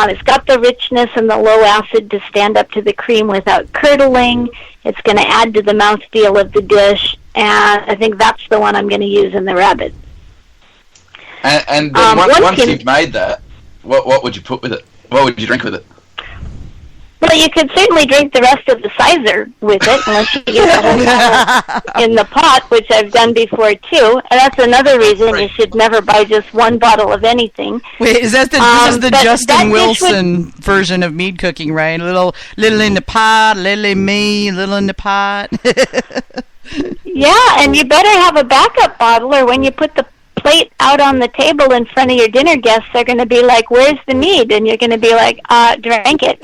It's got the richness and the low acid to stand up to the cream without curdling. It's going to add to the mouthfeel of the dish, and I think that's the one I'm going to use in the rabbit. And then once you've made that, what would you put with it? What would you drink with it? Well, you could certainly drink the rest of the sizer with it, unless you get it in the pot, which I've done before too. And that's another reason you should never buy just one bottle of anything. Wait, is that this is the Justin Wilson version of mead cooking, right? Little in the pot, little in me, little in the pot. Yeah, and you better have a backup bottle, or when you put the plate out on the table in front of your dinner guests, they're going to be like, "Where's the mead?" And you're going to be like, "Drank it."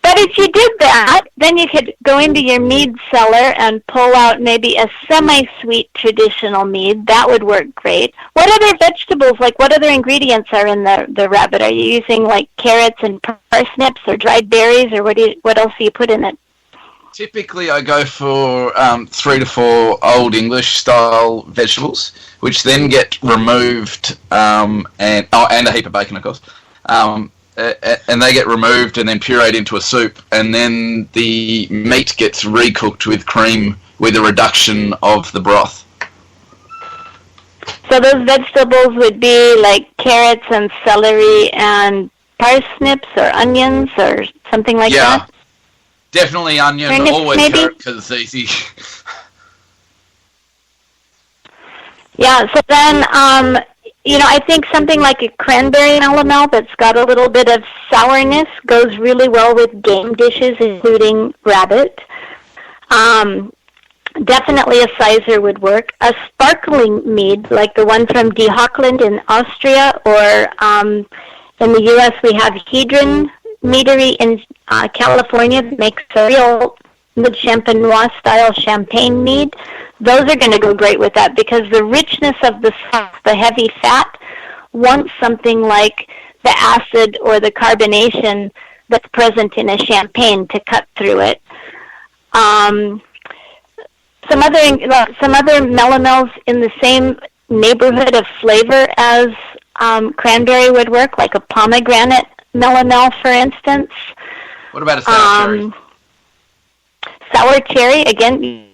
But if you did that, then you could go into your mead cellar and pull out maybe a semi-sweet traditional mead. That would work great. What other vegetables, like what other ingredients are in the rabbit? Are you using like carrots and parsnips or dried berries, or what else do you put in it? Typically, I go for 3 to 4 Old English style vegetables, which then get removed, and a heap of bacon, of course. And they get removed and then pureed into a soup, and then the meat gets recooked with cream with a reduction of the broth. So those vegetables would be like carrots and celery and parsnips or onions or something like that? Yeah, definitely onions. Turnips, always maybe? carrot because it's easy. Yeah, so then, I think something like a cranberry melomel that's got a little bit of sourness goes really well with game dishes, including rabbit. Definitely a sizer would work. A sparkling mead, like the one from De Hochland in Austria, or in the U.S. we have Hedron Meadery in California that makes a real mid-champenois style champagne mead. Those are going to go great with that because the richness of the sauce, the heavy fat, wants something like the acid or the carbonation that's present in a champagne to cut through it. Some other melomels in the same neighborhood of flavor as cranberry would work, like a pomegranate melomel, for instance. What about a sour cherry? Sour cherry, again,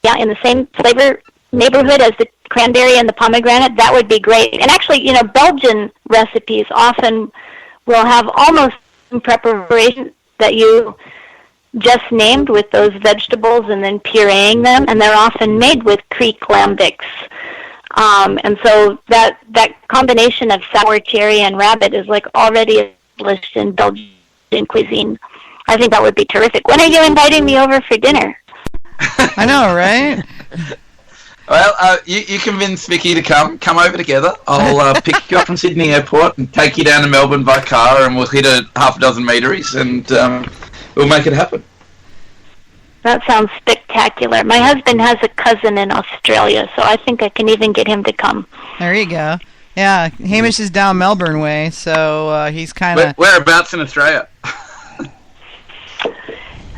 yeah, in the same flavor neighborhood as the cranberry and the pomegranate, that would be great. And actually, Belgian recipes often will have almost some preparation that you just named with those vegetables and then pureeing them, and they're often made with Kriek lambics. And so that combination of sour cherry and rabbit is like already established in Belgian cuisine. I think that would be terrific. When are you inviting me over for dinner? I know, right? Well, you convince Vicky to come over together. I'll pick you up from Sydney Airport and take you down to Melbourne by car, and we'll hit a half a dozen meaderies, and we'll make it happen. That sounds spectacular. My husband has a cousin in Australia, so I think I can even get him to come. There you go. Yeah, Hamish is down Melbourne way, so he's kind of... Whereabouts in Australia?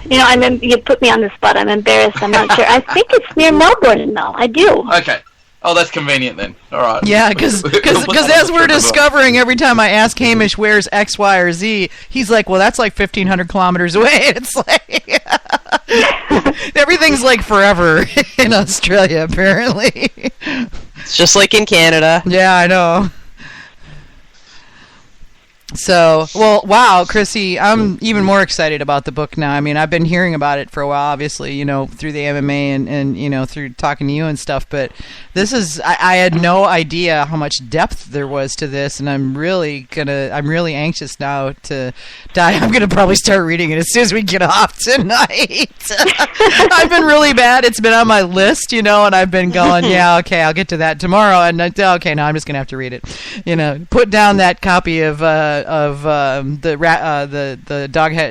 You put me on the spot. I'm embarrassed. I'm not sure. I think it's near Melbourne, though. I do. Okay. Oh, that's convenient then. All right. Yeah, because as we're discovering, every time I ask Hamish where's X, Y, or Z, he's like, well, that's like 1,500 kilometers away. It's like... everything's like forever in Australia, apparently. It's just like in Canada. Yeah, I know. So, well, wow, Chrissie, I'm even more excited about the book now. I mean, I've been hearing about it for a while, obviously, through the MMA and through talking to you and stuff, but this is, I had no idea how much depth there was to this, and I'm really anxious now to dive. I'm gonna probably start reading it as soon as we get off tonight. I've been really bad. It's been on my list, and I've been going, yeah, okay, I'll get to that tomorrow, and okay, now I'm just gonna have to read it. Put down that copy of the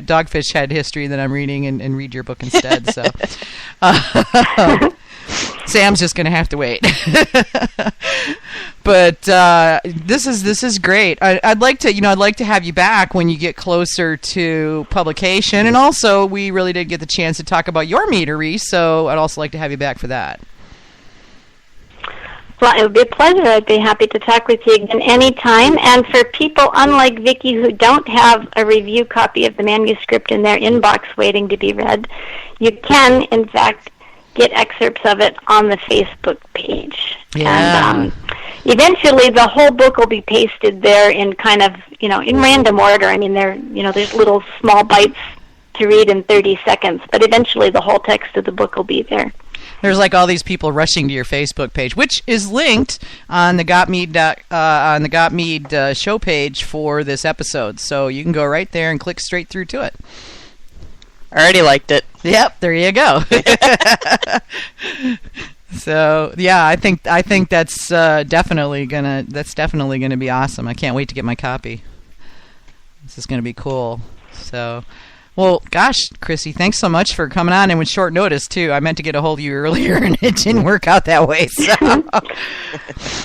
dogfish head history that I'm reading and read your book instead. So Sam's just gonna have to wait. But this is great. I'd like to have you back when you get closer to publication, and also we really did get the chance to talk about your meadery, so I'd also like to have you back for that. Well, it would be a pleasure. I'd be happy to talk with you again anytime. And for people unlike Vicki who don't have a review copy of the manuscript in their inbox waiting to be read, you can, in fact, get excerpts of it on the Facebook page. Yeah. And eventually the whole book will be pasted there in kind of, in random order. I mean, there's little small bites to read in 30 seconds, but eventually the whole text of the book will be there. There's like all these people rushing to your Facebook page, which is linked on the Got Mead show page for this episode. So you can go right there and click straight through to it. I already liked it. Yep, there you go. So yeah, I think that's definitely gonna be awesome. I can't wait to get my copy. This is gonna be cool. So. Well, gosh, Chrissie, thanks so much for coming on, and with short notice, too. I meant to get a hold of you earlier, and it didn't work out that way. So.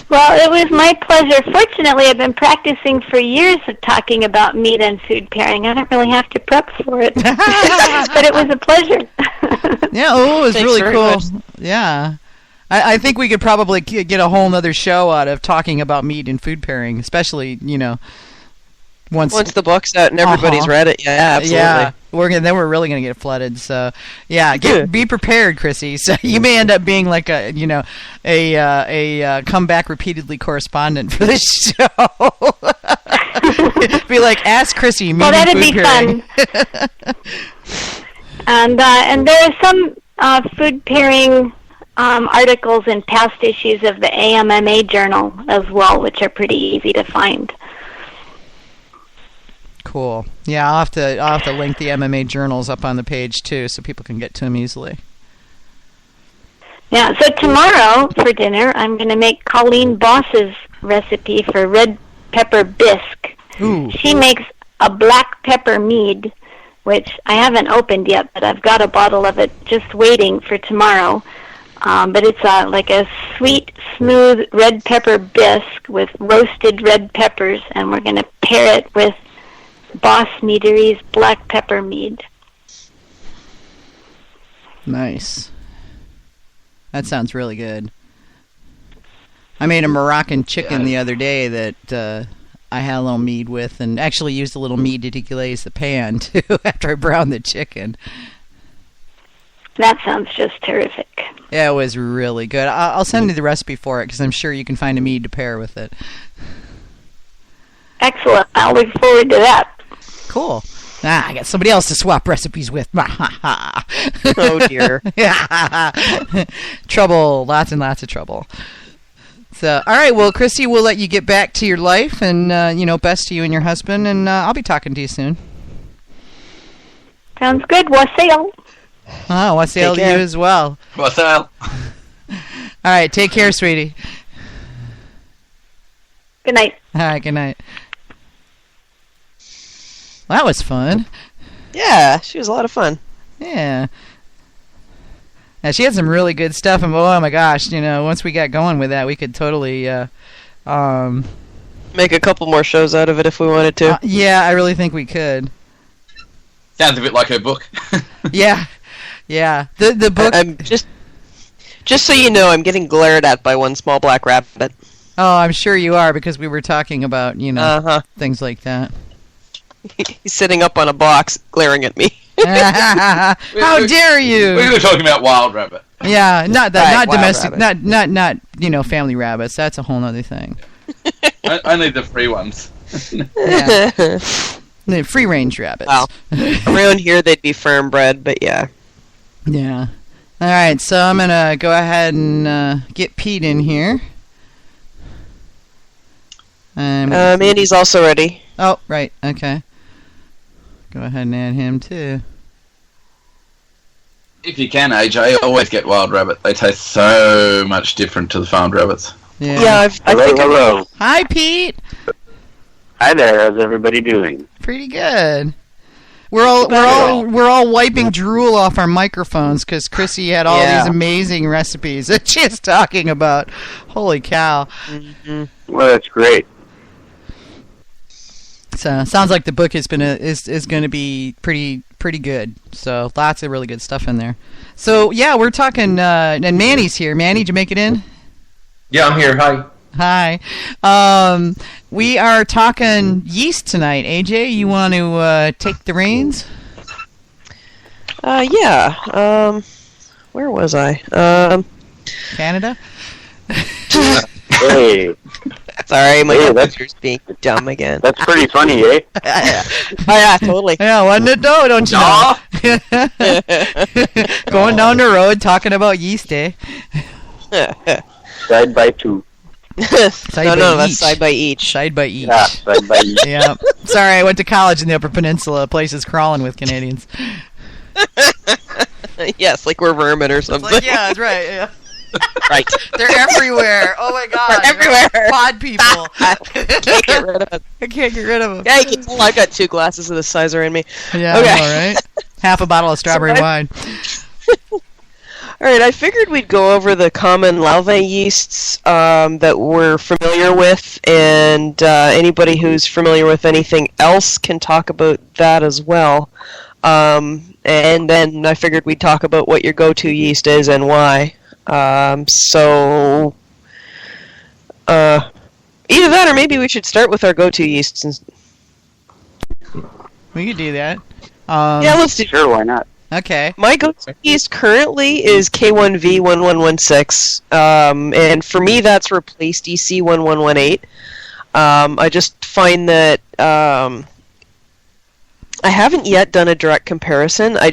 Well, it was my pleasure. Fortunately, I've been practicing for years of talking about meat and food pairing. I don't really have to prep for it, but it was a pleasure. Yeah, it was Thanks really cool. much. Yeah. I think we could probably get a whole other show out of talking about meat and food pairing, especially, once the book's out and everybody's read it, yeah, absolutely. Yeah, we're really gonna get flooded. So yeah, be prepared, Chrissie. So you may end up being like a come back repeatedly correspondent for this show. Be like, ask Chrissie. Well, that'd be fun. And there are some food pairing articles in past issues of the AMMA journal as well, which are pretty easy to find. Cool. Yeah, I'll have to link the MMA journals up on the page too, so people can get to them easily. Yeah. So tomorrow for dinner, I'm going to make Colleen Boss's recipe for red pepper bisque. Ooh. She makes a black pepper mead, which I haven't opened yet, but I've got a bottle of it just waiting for tomorrow. But it's like a sweet, smooth red pepper bisque with roasted red peppers, and we're going to pair it with Boss Meadery's black pepper mead. Nice. That sounds really good. I made a Moroccan chicken the other day that I had a little mead with, and actually used a little mead to deglaze the pan too after I browned the chicken. That sounds just terrific. Yeah, it was really good. I'll send you the recipe for it because I'm sure you can find a mead to pair with it. Excellent. I'll look forward to that. Cool. I got somebody else to swap recipes with. Oh, dear. Trouble. Lots and lots of trouble. So, all right. Well, Chrissie, we'll let you get back to your life, and, best to you and your husband, and I'll be talking to you soon. Sounds good. Wassail. Oh, wassail to you as well. Wassail. All right. Take care, sweetie. Good night. All right. Good night. Well, that was fun. Yeah, she was a lot of fun. Yeah. Now, she had some really good stuff, and oh my gosh, once we got going with that, we could totally make a couple more shows out of it if we wanted to. Yeah, I really think we could. Sounds a bit like her book. Yeah. The book. I'm just so you know, I'm getting glared at by one small black rabbit. Oh, I'm sure you are, because we were talking about things like that. He's sitting up on a box, glaring at me. How dare you? We were talking about wild rabbit. Yeah, not Right, not domestic, rabbit. not family rabbits. That's a whole other thing. Only the free ones. Yeah. The free range rabbits. Well, around here they'd be firm bred, but yeah. Yeah. All right, so I'm gonna go ahead and get Pete in here. Mandy's also ready. Oh, right. Okay. Go ahead and add him too. If you can, AJ, always get wild rabbit. They taste so much different to the farmed rabbits. Yeah. Hello. Hi, Pete. Hi there. How's everybody doing? Pretty good. We're all wiping drool off our microphones because Chrissie had all these amazing recipes that she's talking about. Holy cow! Mm-hmm. Well, that's great. So sounds like the book is going to be pretty good. So lots of really good stuff in there. So yeah, we're talking. And Manny's here. Manny, did you make it in? Yeah, I'm here. Hi. Hi. We are talking yeast tonight. AJ, you want to take the reins? Yeah. Where was I? Canada? Hey, Sorry, my Hey, computer's being dumb again. that's pretty funny, eh? Oh, yeah, totally. Yeah, wasn't it though? Don't you know? Going down the road talking about yeast, eh? Side by two. Side by that's each. side by each. Side by each. Yeah, side by each. Yeah. Sorry, I went to college in the Upper Peninsula. Place is crawling with Canadians. Yes, like we're vermin or something. Yeah, that's right. Yeah. Right. They're everywhere. Oh my god. They're everywhere. Pod people. Can't get rid of them. I can't get rid of them. Yeah, you can tell I've got 2 glasses of the sizer in me. Yeah, Okay. all right. Half a bottle of strawberry wine. Alright, I figured we'd go over the common Lalvin yeasts that we're familiar with, and anybody who's familiar with anything else can talk about that as well. And then I figured we'd talk about what your go-to yeast is and why. So either that, or maybe we should start with our go-to yeasts. We could do that. Yeah, let's do. Sure, why not? Okay. My go-to yeast currently is K1V1116, and for me that's replaced EC1118. I just find that I haven't yet done a direct comparison. I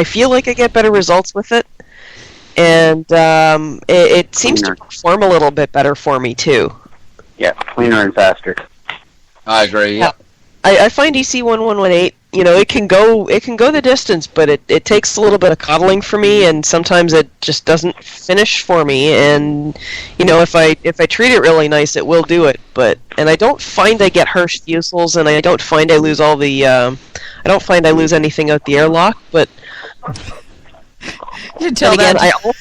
feel like I get better results with it, and it seems to perform a little bit better for me too. Yeah, cleaner and faster. I agree. Yeah. I find EC1118, it can go the distance, but it takes a little bit of coddling for me, and sometimes it just doesn't finish for me. And if I treat it really nice, it will do it. And I don't find I get harsh fusels, and I don't find I lose all the I don't find I lose anything out the airlock. But You can tell again, that.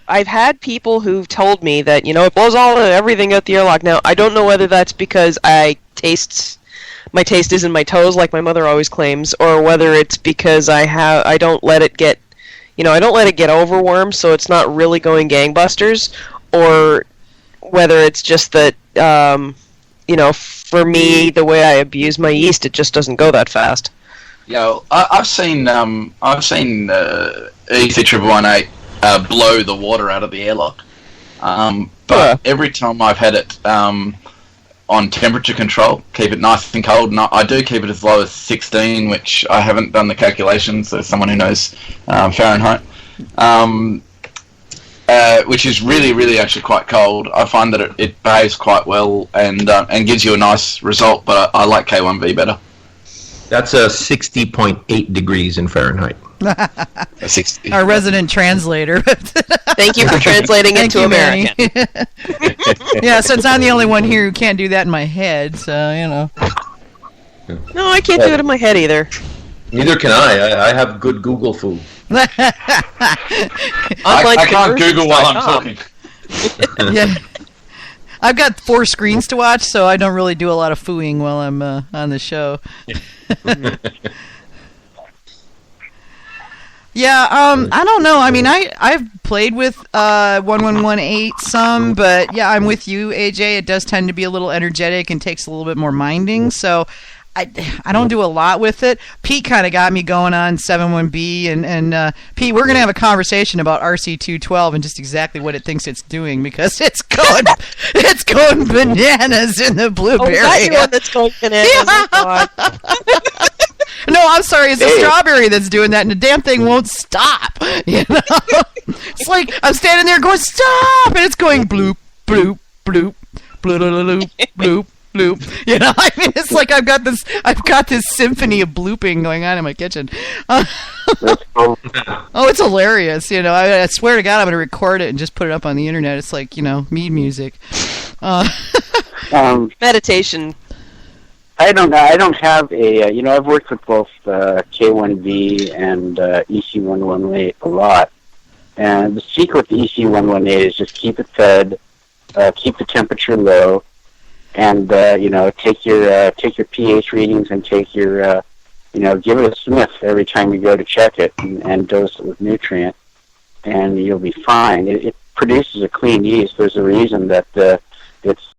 I've had people who've told me that it blows everything out the airlock. Now I don't know whether that's because my taste is in my toes, like my mother always claims, or whether it's because I don't let it get over warm, so it's not really going gangbusters, or whether it's just that for me, the way I abuse my yeast, it just doesn't go that fast. Yeah, I've seen E318 blow the water out of the airlock. But every time I've had it on temperature control, keep it nice and cold, and I do keep it as low as 16, which I haven't done the calculations, so someone who knows Fahrenheit, which is really, really actually quite cold. I find that it behaves quite well and gives you a nice result, but I like K1V better. That's a 60.8 degrees in Fahrenheit. 60. Our resident translator. Thank you for translating it to American. Yeah, since I'm the only one here who can't do that in my head, so No, I can't do it in my head either. Neither can I. I have good Google food. I can't Google while I'm talking. Yeah. I've got 4 screens to watch, so I don't really do a lot of fooing while I'm on the show. Yeah, I don't know. I mean, I've played with 1118 some, but yeah, I'm with you, AJ. It does tend to be a little energetic and takes a little bit more minding, so I don't do a lot with it. Pete kind of got me going on 71B, and Pete, we're going to have a conversation about RC212 and just exactly what it thinks it's doing, because it's going bananas in the blueberry. Oh, that's the one that's going bananas. Yeah. Oh, God. No, I'm sorry, it's the strawberry that's doing that, and the damn thing won't stop. It's like I'm standing there going, stop, and it's going bloop, bloop, bloop, bloop, bloop, bloop. Bloop. I mean, it's like I've got this symphony of blooping going on in my kitchen. Oh, it's hilarious. I swear to God, I'm going to record it and just put it up on the internet. It's like, Mead music. Meditation. I don't have a, I've worked with both K1V and EC118 a lot. And the secret to EC118 is just keep it fed, keep the temperature low, and take your pH readings and take your give it a sniff every time you go to check it, and dose it with nutrient, and you'll be fine. produces a clean yeast. There's a reason that it's